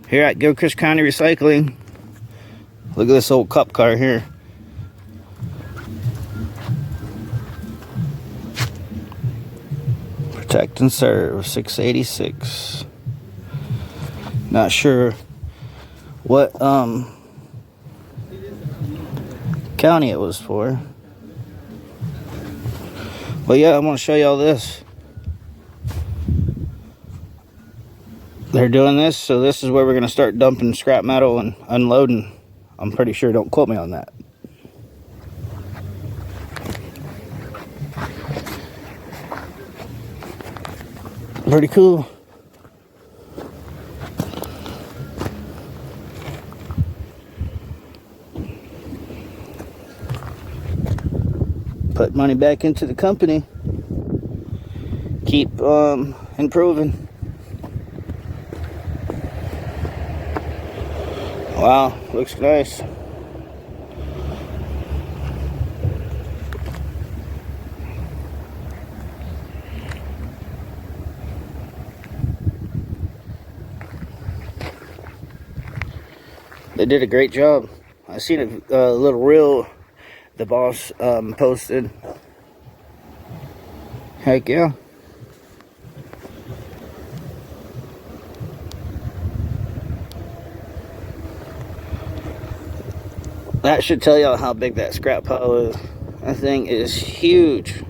here at Gilchrist County Recycling. Look at this old cup car here. Protect and serve, 686. Not sure what county it was for. But yeah, I want to show y'all this. They're doing this, so this is where we're going to start dumping scrap metal and unloading. I'm pretty sure, don't quote me on that. Pretty cool. Put money back into the company. Keep improving. Wow, looks nice. They did a great job. I seen a little reel the boss posted. Heck yeah. That should tell y'all how big that scrap pile is. That thing is huge.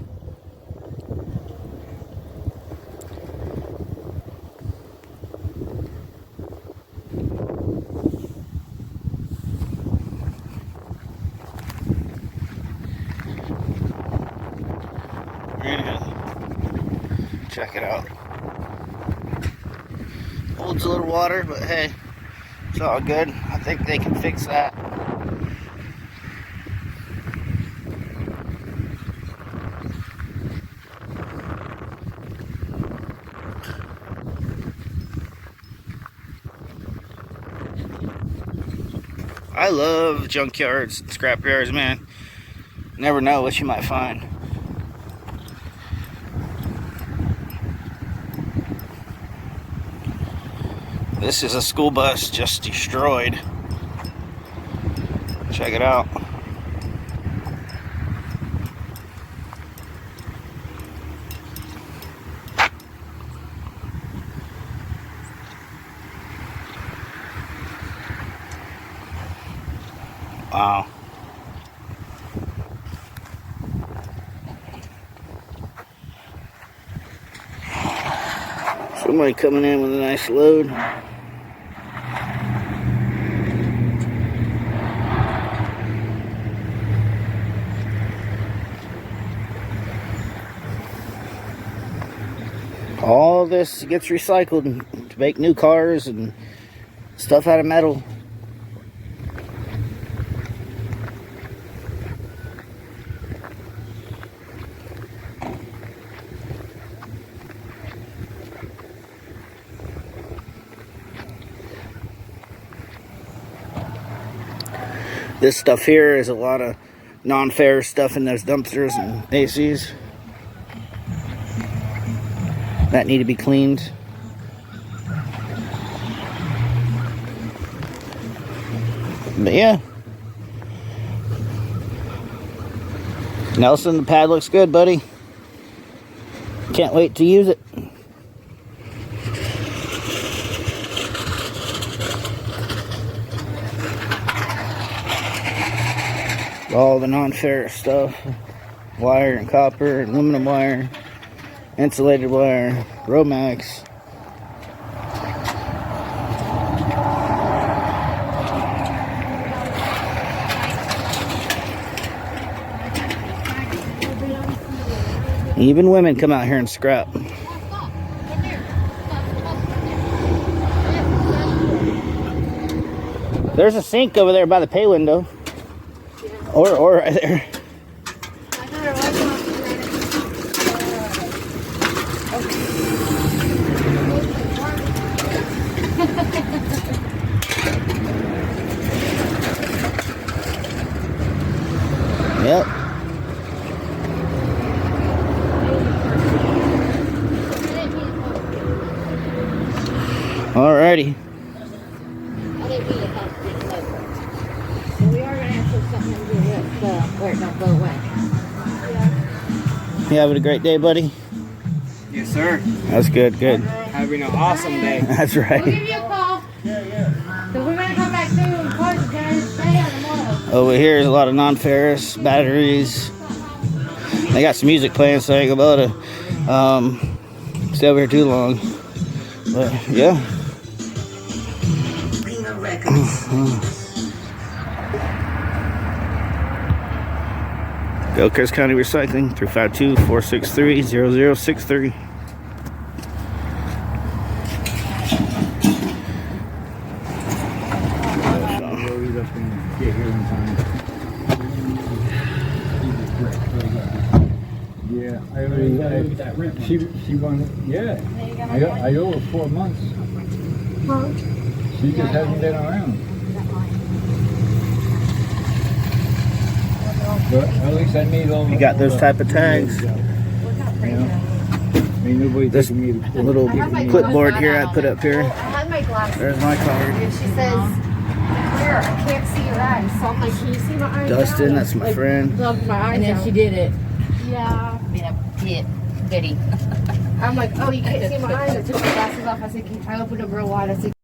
Check it out. Holds a little water, but hey, it's all good. I think they can fix that. I love junkyards and scrapyards, man. Never know what you might find. This is a school bus just destroyed. Check it out. Wow. Somebody coming in with a nice load. All this gets recycled to make new cars and stuff out of metal. This stuff here is a lot of non-ferrous stuff in those dumpsters and ACs that need to be cleaned. But yeah, Nelson, the pad looks good, buddy. Can't wait to use it. All the non-ferrous stuff, wire and copper, and aluminum wire, insulated wire, Romax. Even women come out here and scrap. There's a sink over there by the pay window. Or right there. Yep. Alrighty. where it don't blow away. You having a great day, buddy? Yes, sir. That's good, good. Having an awesome day. That's We'll give right. you a call. So we're gonna come back soon. Of course, guys. Stay on tomorrow. Over here is a lot of non-ferrous batteries. They got some music playing, so I ain't about to stay over here too long. But yeah. Gilchrist County Recycling, 352-463-0063. Yeah, she won. Yeah, I owe her 4 months. She just hasn't been around. But at least I made all. You got those type of tags. Ain't nobody This taking me to little clipboard here I put up here. I had my glasses. There's my card. And she says, "Where? I can't see your eyes." So I'm like, "Can you see my eyes?" Dustin, now?" that's my friend. Plugged my eyes And then out. she did it. Yeah. Being a pit bitty. I'm like, "Oh, you can't see my eyes." I took my glasses off. I said, I opened them real wide. I said,